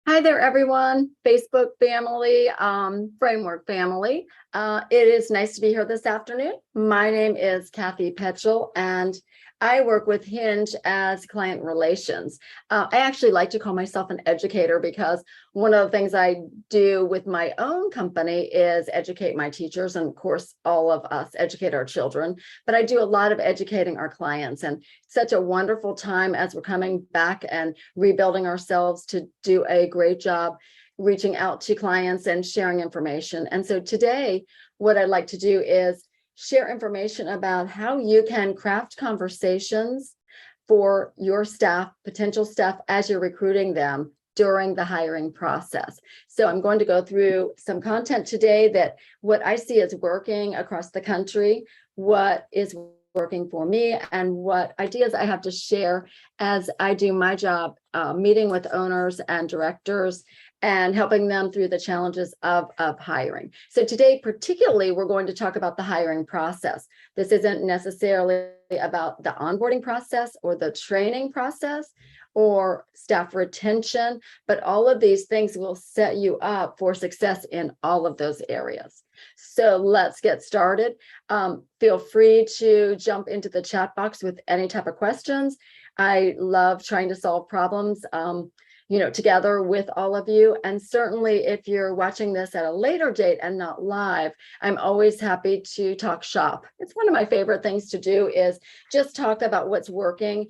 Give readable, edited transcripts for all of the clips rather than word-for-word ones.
Hi there, everyone, Facebook family, Framework family. It is nice to be here this afternoon. My name is Kathe Petchel, and I work with Hinge as client relations. I actually like to call myself an educator because one of the things I do with my own company is educate my teachers, and of course, all of us educate our children, but I do a lot of educating our clients, and such a wonderful time as we're coming back and rebuilding ourselves to do a great job reaching out to clients and sharing information. And so today, what I'd like to do is share information about how you can craft conversations for your staff, potential staff, as you're recruiting them during the hiring process. So I'm going to go through some content today that what I see is working across the country, what is working for me, and what ideas I have to share as I do my job meeting with owners and directors and helping them through the challenges of hiring. So today, particularly, we're going to talk about the hiring process. This isn't necessarily about the onboarding process or the training process or staff retention, but all of these things will set you up for success in all of those areas. So let's get started. Feel free to jump into the chat box with any type of questions. I love trying to solve problems, together with all of you. And certainly if you're watching this at a later date and not live, I'm always happy to talk shop. It's one of my favorite things to do is just talk about what's working,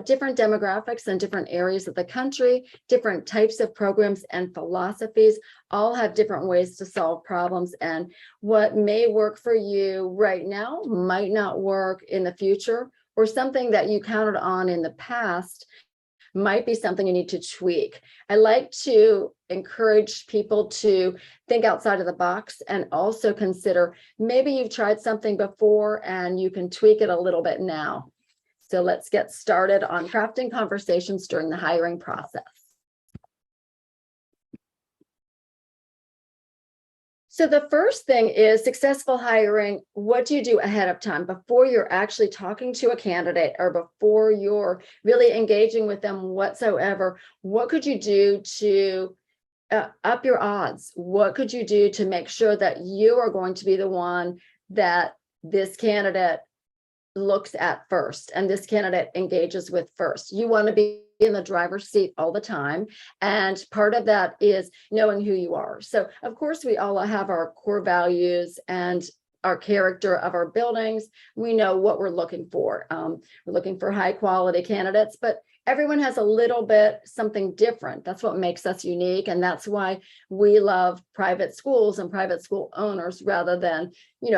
different demographics in different areas of the country, different types of programs and philosophies, all have different ways to solve problems. And what may work for you right now might not work in the future, or something that you counted on in the past might be something you need to tweak. I like to encourage people to think outside of the box and also consider maybe you've tried something before and you can tweak it a little bit now. So let's get started on crafting conversations during the hiring process. So the first thing is successful hiring. What do you do ahead of time before you're actually talking to a candidate or before you're really engaging with them whatsoever? What could you do to up your odds? What could you do to make sure that you are going to be the one that this candidate looks at first and this candidate engages with first? You want to be in the driver's seat all the time, and part of that is knowing who you are. So of course we all have our core values and our character of our buildings. We know what we're looking for. We're looking for high quality candidates, but everyone has a little bit something different. That's what makes us unique, and that's why we love private schools and private school owners rather than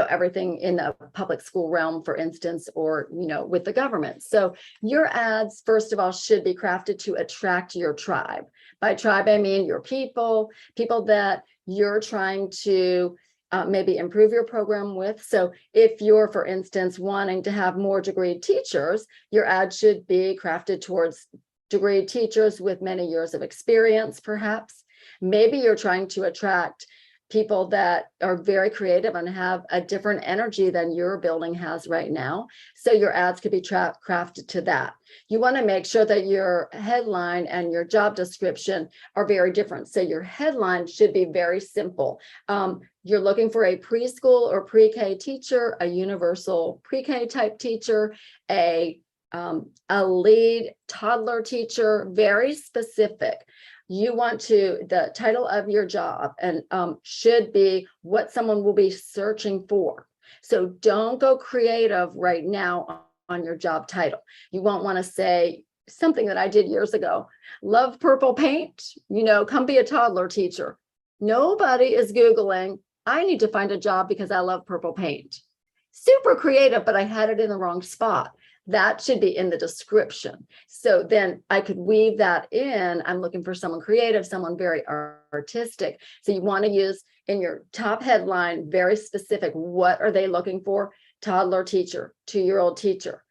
everything in the public school realm, for instance, or with the government. So your ads, first of all, should be crafted to attract your tribe. By tribe, I mean your people that you're trying to maybe improve your program with. So if you're, for instance, wanting to have more degreed teachers, your ad should be crafted towards degreed teachers with many years of experience, perhaps. Maybe you're trying to attract people that are very creative and have a different energy than your building has right now. So your ads could be crafted to that. You want to make sure that your headline and your job description are very different. So your headline should be very simple. You're looking for a preschool or pre-K teacher, a universal pre-K type teacher, a lead toddler teacher, very specific. You want the title of your job and should be what someone will be searching for. So don't go creative right now on your job title. You won't want to say something that I did years ago. Love purple paint, come be a toddler teacher. Nobody is Googling, I need to find a job because I love purple paint. Super creative, but I had it in the wrong spot. That should be in the description. So then I could weave that in. I'm looking for someone creative, someone very artistic. So you want to use in your top headline, very specific. What are they looking for? Toddler teacher, 2-year-old teacher,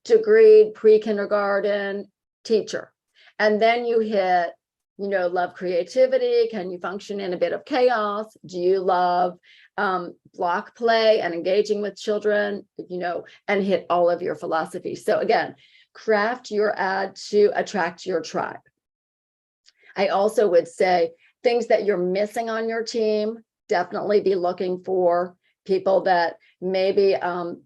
degreed pre-kindergarten teacher. And then you hit, love creativity. Can you function in a bit of chaos? Do you love block play and engaging with children, and hit all of your philosophies. So again, craft your ad to attract your tribe. I also would say things that you're missing on your team, definitely be looking for people that maybe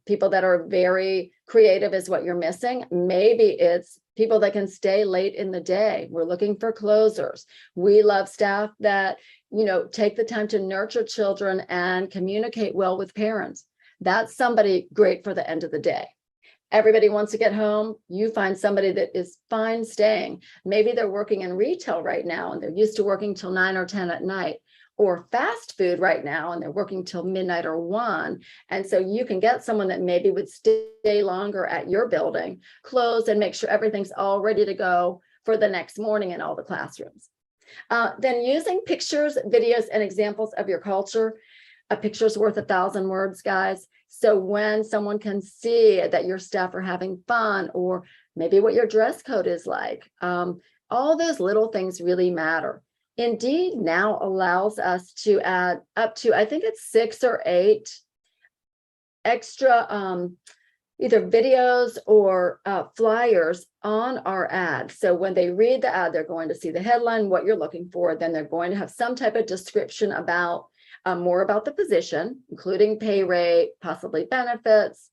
people that are very creative is what you're missing. Maybe it's people that can stay late in the day. We're looking for closers. We love staff that, take the time to nurture children and communicate well with parents. That's somebody great for the end of the day. Everybody wants to get home. You find somebody that is fine staying. Maybe they're working in retail right now and they're used to working till 9 or 10 at night, or fast food right now and they're working till midnight or 1. And so you can get someone that maybe would stay longer at your building, close and make sure everything's all ready to go for the next morning in all the classrooms. Then using pictures, videos, and examples of your culture. A picture's worth 1,000 words, guys. So when someone can see that your staff are having fun, or maybe what your dress code is like, all those little things really matter. Indeed now allows us to add up to, I think it's 6 or 8 extra either videos or flyers on our ad. So when they read the ad, they're going to see the headline, what you're looking for. Then they're going to have some type of description about more about the position, including pay rate, possibly benefits,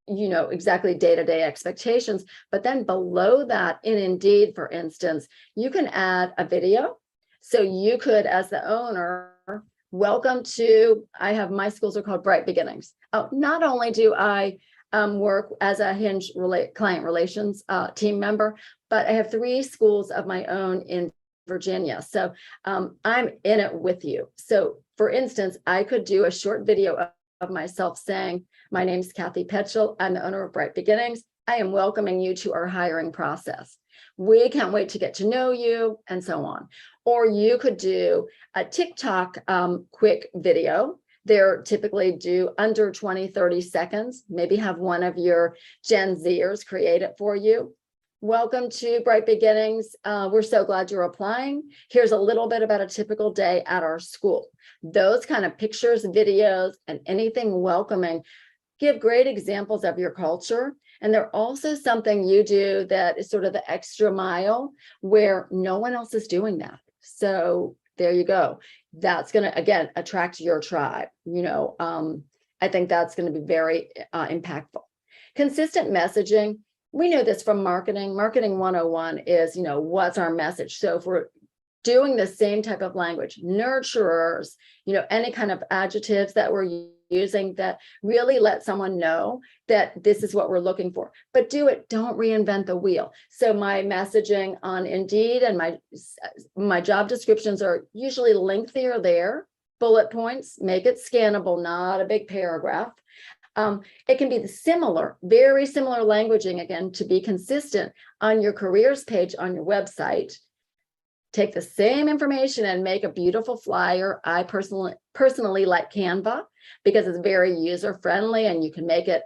exactly day-to-day expectations. But then below that, in Indeed, for instance, you can add a video. So you could, as the owner, welcome to, my schools are called Bright Beginnings. Not only do I work as a Hinge client relations team member, but I have 3 schools of my own in Virginia. So I'm in it with you. So for instance, I could do a short video of myself saying, my name's Kathe Petchel. I'm the owner of Bright Beginnings. I am welcoming you to our hiring process. We can't wait to get to know you, and so on. Or you could do a TikTok quick video. They're typically do under 20, 30 seconds. Maybe have one of your Gen Zers create it for you. Welcome to Bright Beginnings. We're so glad you're applying. Here's a little bit about a typical day at our school. Those kind of pictures, videos, and anything welcoming give great examples of your culture. And they're also something you do that is sort of the extra mile where no one else is doing that. So there you go. That's going to, again, attract your tribe. I think that's going to be very impactful. Consistent messaging. We know this from marketing. Marketing 101 is, what's our message? So if we're doing the same type of language, nurturers, any kind of adjectives that we're using that really let someone know that this is what we're looking for, but don't reinvent the wheel. So my messaging on Indeed and my job descriptions are usually lengthier there, bullet points, make it scannable, not a big paragraph. It can be very similar languaging, again, to be consistent on your careers page on your website. Take the same information and make a beautiful flyer. I personally like Canva because it's very user friendly and you can make it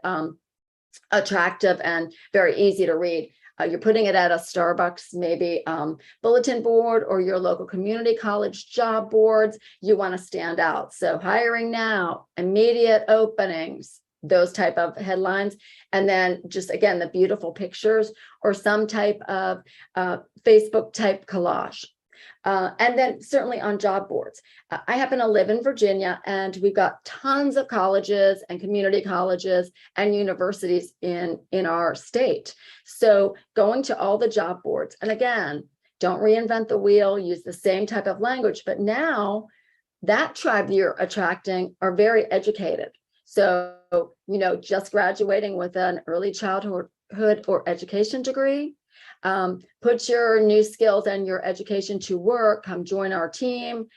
attractive and very easy to read. You're putting it at a Starbucks, maybe bulletin board, or your local community college job boards. You want to stand out. So hiring now, immediate openings, those type of headlines. And then just, again, the beautiful pictures or some type of Facebook type collage. And then certainly on job boards. I happen to live in Virginia, and we've got tons of colleges and community colleges and universities in our state. So going to all the job boards, and again, don't reinvent the wheel, use the same type of language, but now that tribe you're attracting are very educated. So, just graduating with an early childhood or education degree, put your new skills and your education to work, come join our team.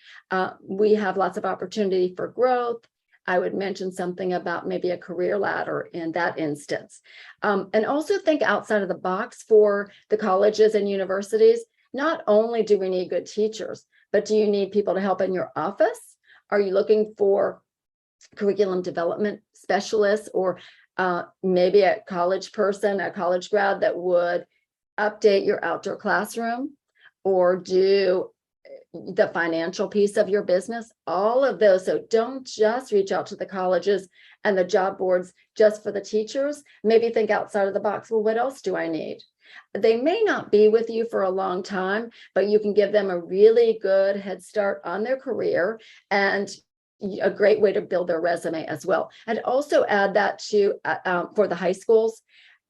We have lots of opportunity for growth. I would mention something about maybe a career ladder in that instance. And also think outside of the box for the colleges and universities. Not only do we need good teachers, but do you need people to help in your office? Are you looking for curriculum development specialists, or maybe a college person, a college grad that would update your outdoor classroom or do the financial piece of your business? All of those. So don't just reach out to the colleges and the job boards just for the teachers. Maybe think outside of the box. Well, what else do I need? They may not be with you for a long time, but you can give them a really good head start on their career and a great way to build their resume as well. And also add that to for the high schools.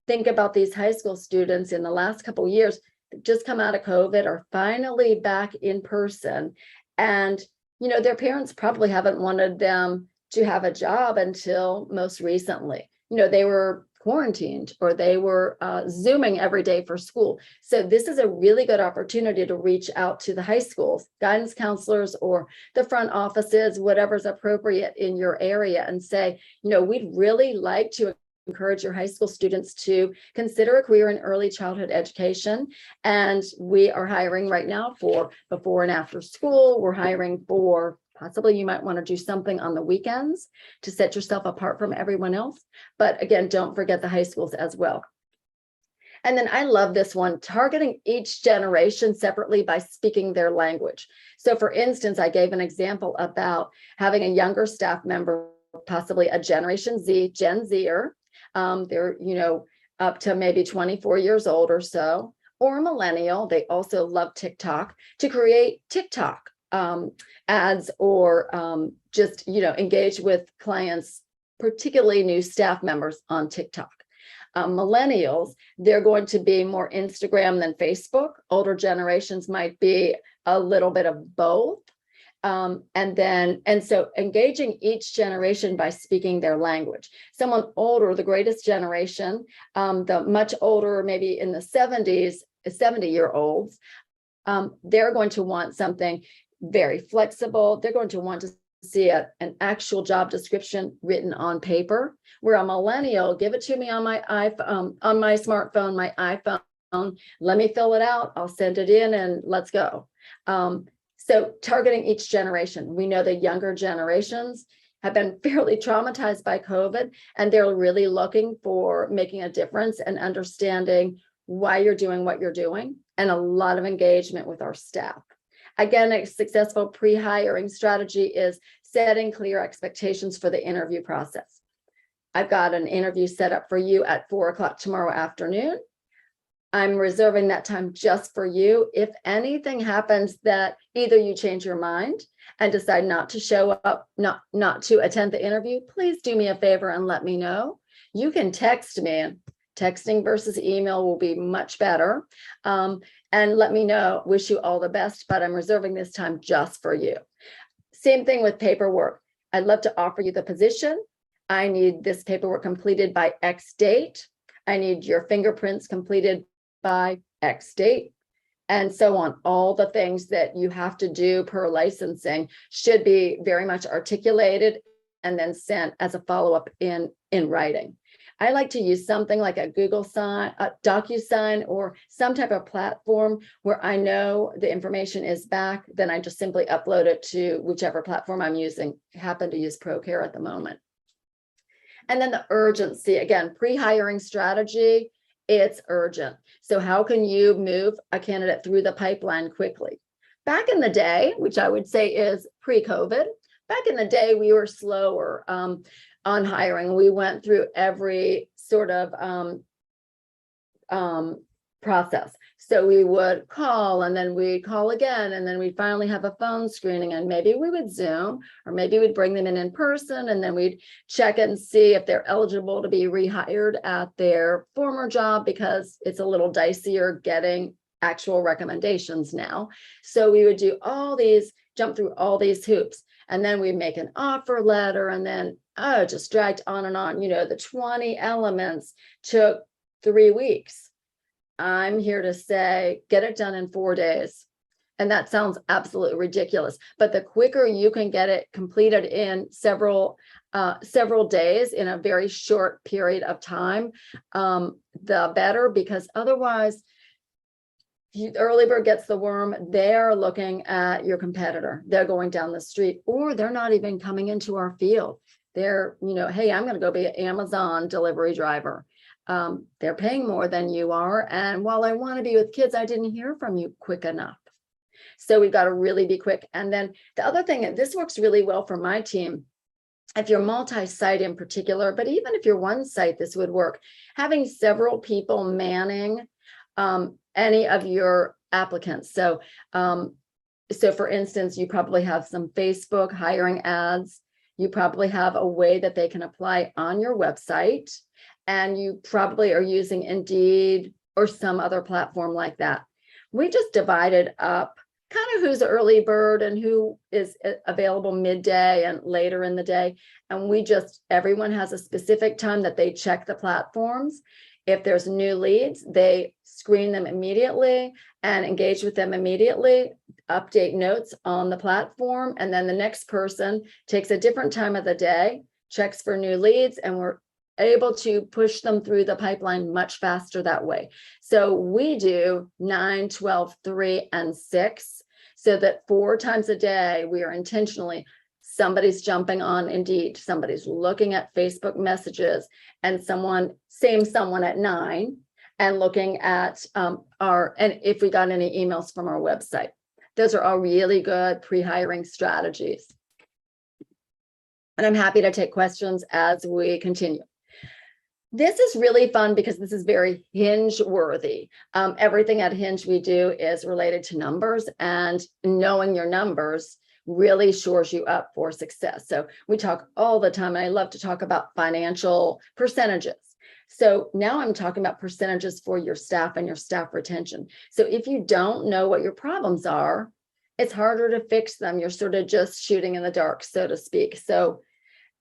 Think about these high school students in the last couple of years, just come out of COVID, are finally back in person. And, their parents probably haven't wanted them to have a job until most recently. They were quarantined or they were Zooming every day for school. So this is a really good opportunity to reach out to the high schools, guidance counselors, or the front offices, whatever's appropriate in your area, and say, we'd really like to encourage your high school students to consider a career in early childhood education. And we are hiring right now for before and after school. We're hiring for possibly you might want to do something on the weekends to set yourself apart from everyone else. But again, don't forget the high schools as well. And then I love this one, targeting each generation separately by speaking their language. So for instance, I gave an example about having a younger staff member, possibly a Generation Z, Gen Zer. They're, up to maybe 24 years old or so, or a millennial. They also love TikTok, to create TikTok ads or just, engage with clients, particularly new staff members on TikTok. Millennials, they're going to be more Instagram than Facebook. Older generations might be a little bit of both. And so engaging each generation by speaking their language. Someone older, the greatest generation, the much older, maybe in the 70s, 70-year-olds, they're going to want something very flexible. They're going to want to see an actual job description written on paper. Where a millennial, give it to me on my iPhone, on my smartphone, my iPhone. Let me fill it out. I'll send it in and let's go. So targeting each generation. We know the younger generations have been fairly traumatized by COVID, and they're really looking for making a difference and understanding why you're doing what you're doing, and a lot of engagement with our staff. Again, a successful pre-hiring strategy is setting clear expectations for the interview process. I've got an interview set up for you at 4:00 tomorrow afternoon. I'm reserving that time just for you. If anything happens that either you change your mind and decide not to show up, not to attend the interview, please do me a favor and let me know. You can text me. Texting versus email will be much better. And let me know. Wish you all the best, but I'm reserving this time just for you. Same thing with paperwork. I'd love to offer you the position. I need this paperwork completed by X date. I need your fingerprints completed by X date, and so on. All the things that you have to do per licensing should be very much articulated and then sent as a follow-up in writing. I like to use something like a Google sign, a DocuSign, or some type of platform where I know the information is back. Then I just simply upload it to whichever platform I'm using. I happen to use ProCare at the moment. And then the urgency, again, pre-hiring strategy, it's urgent. So how can you move a candidate through the pipeline quickly? Back in the day, which I would say is pre-COVID, back in the day, we were slower on hiring. We went through every sort of process. So we would call, and then we'd call again, and then we'd finally have a phone screening, and maybe we would Zoom, or maybe we'd bring them in person, and then we'd check and see if they're eligible to be rehired at their former job, because it's a little dicier getting actual recommendations now. So we would do all these, jump through all these hoops, and then we'd make an offer letter, and then just dragged on and on. The 20 elements took 3 weeks. I'm here to say, get it done in 4 days. And that sounds absolutely ridiculous. But the quicker you can get it completed in several days in a very short period of time, the better, because otherwise, the early bird gets the worm. They're looking at your competitor. They're going down the street, or they're not even coming into our field. They're, hey, I'm going to go be an Amazon delivery driver. They're paying more than you are. And while I want to be with kids, I didn't hear from you quick enough. So we've got to really be quick. And then the other thing, and this works really well for my team, if you're multi-site in particular, but even if you're one site, this would work. Having several people manning any of your applicants. So for instance, you probably have some Facebook hiring ads. You probably have a way that they can apply on your website, and you probably are using Indeed or some other platform like that. We just divided up kind of who's early bird and who is available midday and later in the day. And everyone has a specific time that they check the platforms. If there's new leads, they screen them immediately and engage with them immediately, update notes on the platform. And then the next person takes a different time of the day, checks for new leads, and we're able to push them through the pipeline much faster that way. So we do 9, 12, 3, and 6, so that 4 times a day we are intentionally, somebody's jumping on Indeed, somebody's looking at Facebook messages, and someone at 9 and looking at and if we got any emails from our website. Those are all really good pre-hiring strategies. And I'm happy to take questions as we continue. This is really fun because this is very Hinge worthy. Everything at Hinge we do is related to numbers, and knowing your numbers really shores you up for success. So we talk all the time, and I love to talk about financial percentages. So now I'm talking about percentages for your staff and your staff retention. So if you don't know what your problems are, it's harder to fix them. You're sort of just shooting in the dark, so to speak. So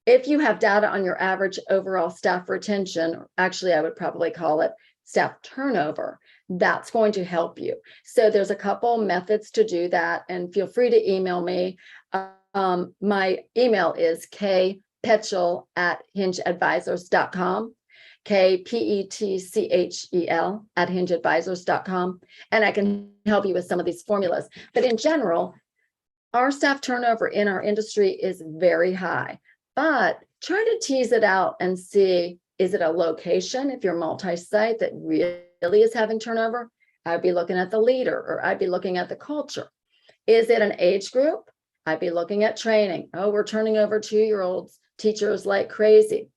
if you have data on your average overall staff retention, actually, I would probably call it staff turnover, that's going to help you. So there's a couple methods to do that, and feel free to email me. My email is kpetchel@hingeadvisors.com, KPETCHEL@hingeadvisors.com, and I can help you with some of these formulas. But in general, our staff turnover in our industry is very high, but try to tease it out and see, is it a location? If you're multi-site that really is having turnover, I'd be looking at the leader, or I'd be looking at the culture. Is it an age group? I'd be looking at training. Oh, we're turning over 2-year-olds teachers like crazy.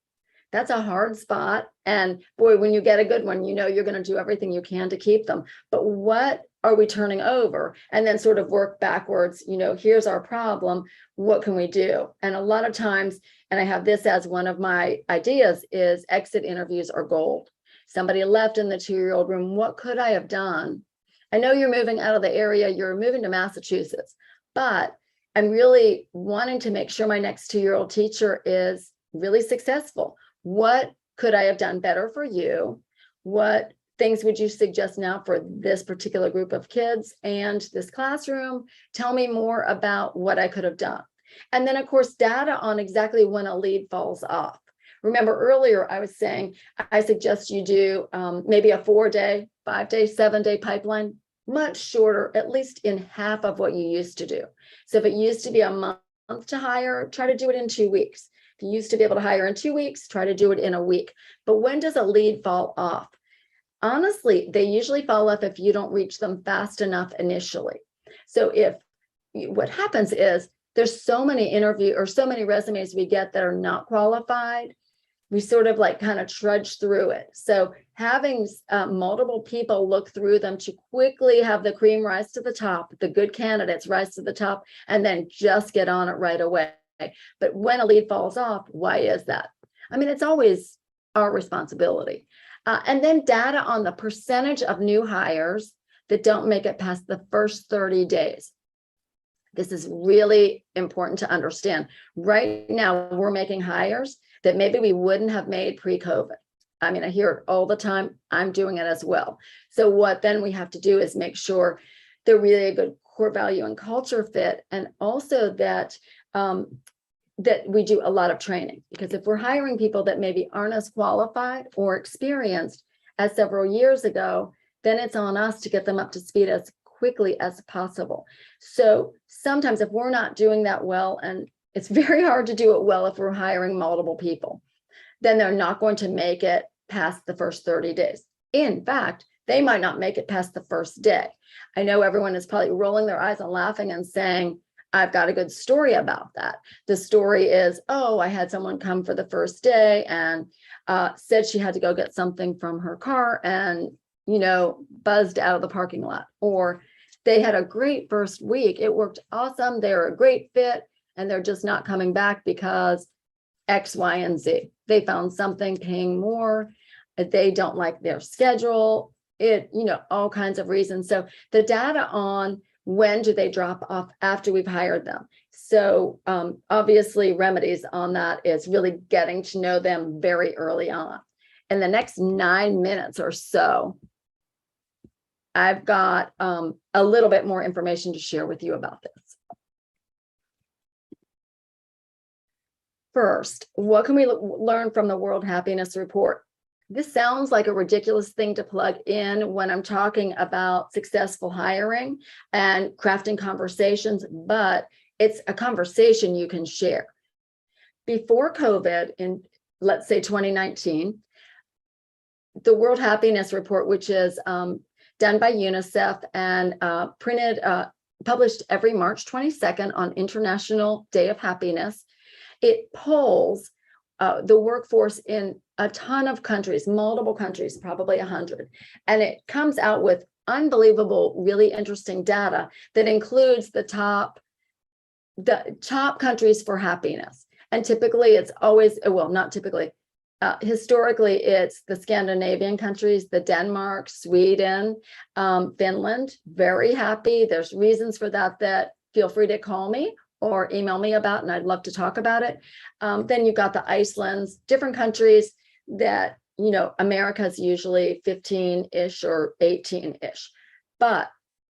That's a hard spot. And boy, when you get a good one, you know you're going to do everything you can to keep them. But what are we turning over? And then sort of work backwards. Here's our problem. What can we do? And a lot of times, and I have this as one of my ideas, is exit interviews are gold. Somebody left in the 2-year-old room. What could I have done? I know you're moving out of the area. You're moving to Massachusetts, but I'm really wanting to make sure my next 2-year-old teacher is really successful. What could I have done better for you? What things would you suggest now for this particular group of kids and this classroom? Tell me more about what I could have done. And then, of course, data on exactly when a lead falls off. Remember earlier, I was saying, I suggest you do maybe a 4-day, 5-day, 7-day pipeline, much shorter, at least in half of what you used to do. So if it used to be a month to hire, try to do it in 2 weeks. If you used to be able to hire in 2 weeks, try to do it in a week. But when does a lead fall off? Honestly, they usually fall off if you don't reach them fast enough initially. So what happens is there's so many so many resumes we get that are not qualified, we sort of kind of trudge through it. So having multiple people look through them to quickly have the cream rise to the top, the good candidates rise to the top, and then just get on it right away. But when a lead falls off, why is that? I mean, it's always our responsibility. And then data on the percentage of new hires that don't make it past the first 30 days. This is really important to understand. Right now, we're making hires that maybe we wouldn't have made pre-COVID. I mean, I hear it all the time. I'm doing it as well. So what then we have to do is make sure they're really a good core value and culture fit, and also that that we do a lot of training. Because if we're hiring people that maybe aren't as qualified or experienced as several years ago, then it's on us to get them up to speed as quickly as possible. So sometimes if we're not doing that well, and it's very hard to do it well if we're hiring multiple people, then they're not going to make it past the first 30 days. In fact, they might not make it past the first day. I know everyone is probably rolling their eyes and laughing and saying, I've got a good story about that. The story is, oh, I had someone come for the first day and said she had to go get something from her car, and buzzed out of the parking lot, or they had a great first week. It worked awesome. They're a great fit, and they're just not coming back because X, Y, and Z. They found something paying more. They don't like their schedule. All kinds of reasons. So the data on when do they drop off after we've hired them. So obviously remedies on that is really getting to know them very early on. In the next 9 minutes or so, I've got a little bit more information to share with you about this. First, what can we learn from the World Happiness Report? This sounds like a ridiculous thing to plug in when I'm talking about successful hiring and crafting conversations, but it's a conversation you can share. Before COVID, in let's say 2019, the World Happiness Report, which is done by UNICEF and published every March 22nd on International Day of Happiness, it polls the workforce in a ton of countries, multiple countries, probably 100. And it comes out with unbelievable, really interesting data that includes the top countries for happiness. And typically it's always, well, not typically, historically it's the Scandinavian countries, the Denmark, Sweden, Finland, very happy. There's reasons for that feel free to call me or email me about, and I'd love to talk about it. Then you've got the Icelands, different countries that, America's usually 15-ish or 18-ish. But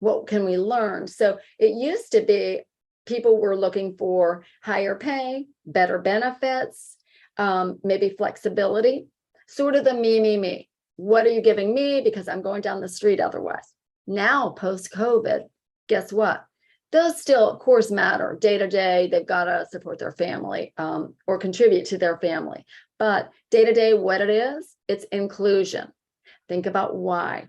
what can we learn? So it used to be people were looking for higher pay, better benefits, maybe flexibility, sort of the me. What are you giving me? Because I'm going down the street otherwise. Now, post-COVID, guess what? Those still, of course, matter day to day. They've got to support their family or contribute to their family. But day to day, what it is, it's inclusion. Think about why.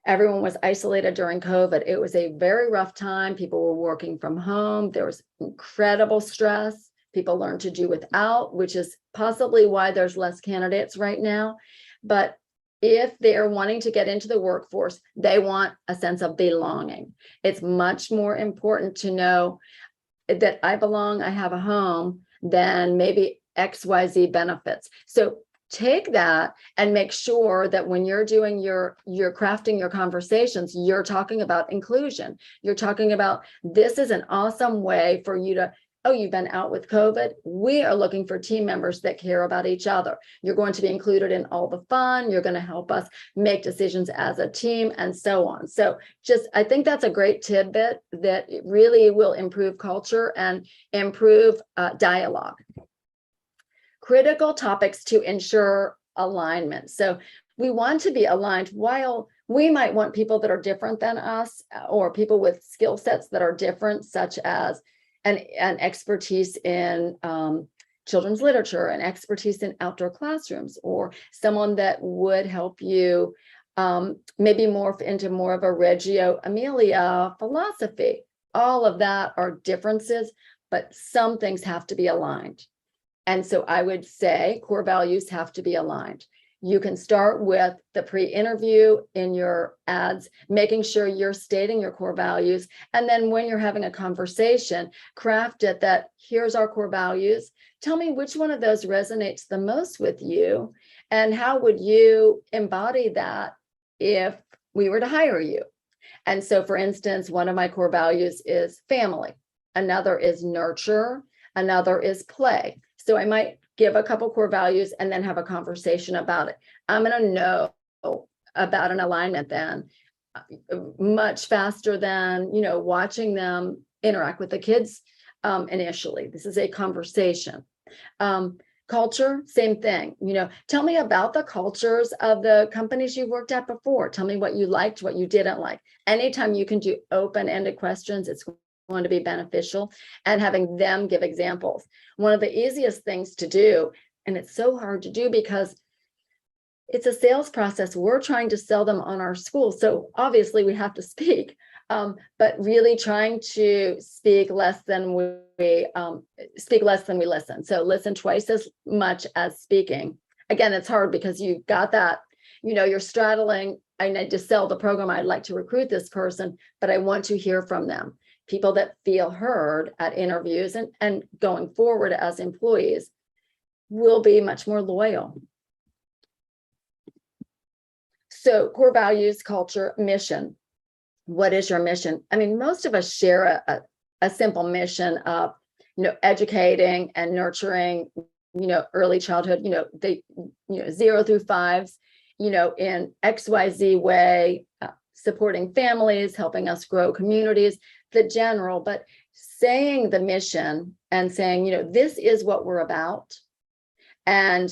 Everyone was isolated during COVID. It was a very rough time. People were working from home. There was incredible stress. People learned to do without, which is possibly why there's less candidates right now. But if they're wanting to get into the workforce, they want a sense of belonging. It's much more important to know that I belong, I have a home, than maybe XYZ benefits. So take that and make sure that when you're doing you're crafting your conversations, you're talking about inclusion. You're talking about, this is an awesome way for you to, oh, you've been out with COVID. We are looking for team members that care about each other. You're going to be included in all the fun. You're going to help us make decisions as a team and so on. So I think that's a great tidbit that really will improve culture and improve dialogue. Critical topics to ensure alignment. So we want to be aligned. While we might want people that are different than us, or people with skill sets that are different, such as an expertise in children's literature, an expertise in outdoor classrooms, or someone that would help you maybe morph into more of a Reggio Emilia philosophy. All of that are differences, but some things have to be aligned. And so I would say core values have to be aligned. You can start with the pre-interview in your ads, making sure you're stating your core values. And then when you're having a conversation, craft it that here's our core values. Tell me which one of those resonates the most with you, and how would you embody that if we were to hire you? And so, for instance, one of my core values is family. Another is nurture. Another is play. So I might give a couple core values and then have a conversation about it. I'm going to know about an alignment then much faster than, watching them interact with the kids initially. This is a conversation. Culture, same thing. Tell me about the cultures of the companies you worked at before. Tell me what you liked, what you didn't like. Anytime you can do open-ended questions, it's going to be beneficial, and having them give examples. One of the easiest things to do, and it's so hard to do because it's a sales process. We're trying to sell them on our school. So obviously we have to speak, but really trying to speak less than we listen. So listen twice as much as speaking. Again, it's hard because you've got that, you're straddling, I need to sell the program, I'd like to recruit this person, but I want to hear from them. People that feel heard at interviews and going forward as employees will be much more loyal. So core values, culture, mission. What is your mission? I mean, most of us share a simple mission of, educating and nurturing, early childhood, 0 through 5s, in XYZ way, supporting families, helping us grow communities, the general, but saying the mission and saying, this is what we're about. And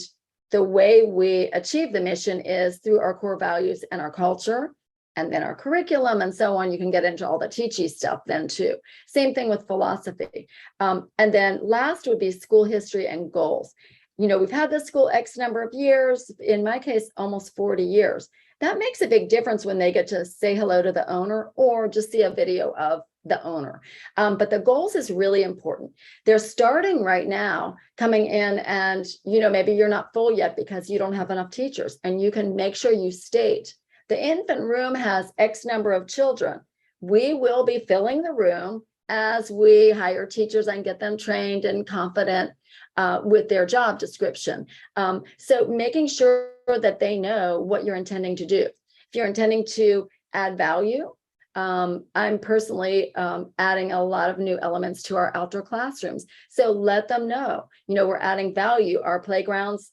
the way we achieve the mission is through our core values and our culture, and then our curriculum and so on. You can get into all the teachy stuff then too. Same thing with philosophy. And then last would be school history and goals. We've had this school X number of years, in my case, almost 40 years. That makes a big difference when they get to say hello to the owner or just see a video of the owner. But the goals is really important. They're starting right now, coming in and, maybe you're not full yet because you don't have enough teachers, and you can make sure you state the infant room has X number of children. We will be filling the room as we hire teachers and get them trained and confident with their job description. So making sure that they know what you're intending to do. If you're intending to add value, I'm personally adding a lot of new elements to our outdoor classrooms. So let them know, we're adding value. Our playgrounds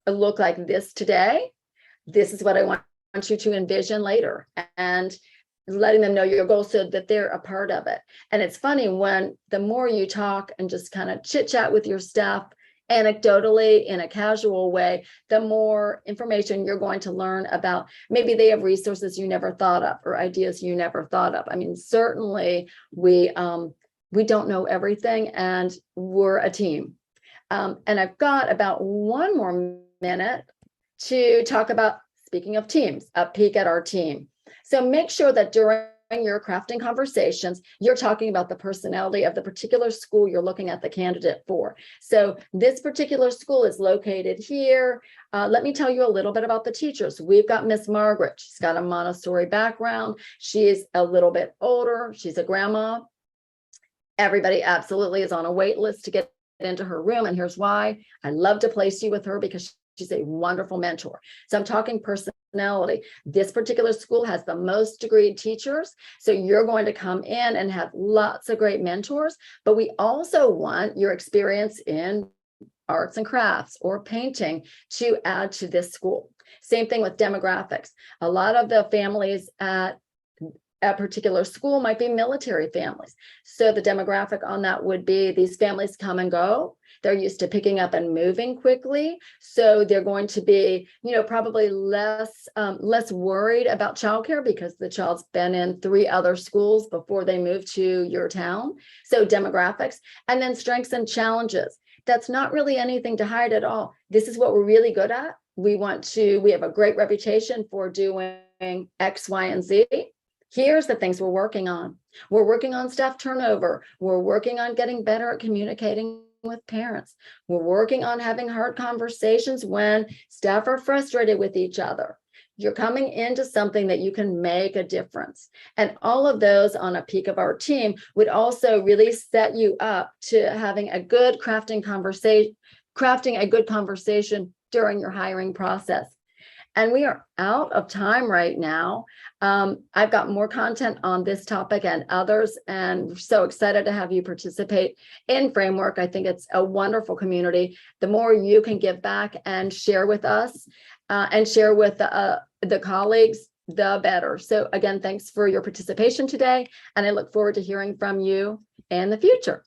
look like this today. This is what I want you to envision later, and letting them know your goal so that they're a part of it. And it's funny, when the more you talk and just kind of chit chat with your staff anecdotally in a casual way, the more information you're going to learn about. Maybe they have resources you never thought of or ideas you never thought of. I mean, certainly we don't know everything, and we're a team. And I've got about 1 more minute to talk about, speaking of teams, a peek at our team. So make sure that during your crafting conversations, you're talking about the personality of the particular school you're looking at the candidate for. So this particular school is located here. Let me tell you a little bit about the teachers. We've got Miss Margaret. She's got a Montessori background. She's a little bit older. She's a grandma. Everybody absolutely is on a wait list to get into her room. And here's why. I love to place you with her, because she's a wonderful mentor. So I'm talking personality. This particular school has the most degreed teachers. So you're going to come in and have lots of great mentors, but we also want your experience in arts and crafts or painting to add to this school. Same thing with demographics. A lot of the families at a particular school might be military families. So the demographic on that would be, these families come and go. They're used to picking up and moving quickly. So they're going to be, probably less worried about childcare because the child's been in 3 other schools before they move to your town. So demographics, and then strengths and challenges. That's not really anything to hide at all. This is what we're really good at. We have a great reputation for doing X, Y, and Z. Here's the things we're working on. We're working on staff turnover. We're working on getting better at communicating with parents. We're working on having hard conversations when staff are frustrated with each other. You're coming into something that you can make a difference. And all of those on a peak of our team would also really set you up to having a good crafting a good conversation during your hiring process. And we are out of time right now. I've got more content on this topic and others, and so excited to have you participate in Framework. I think it's a wonderful community. The more you can give back and share with us and share with the colleagues, the better. So again, thanks for your participation today, and I look forward to hearing from you in the future.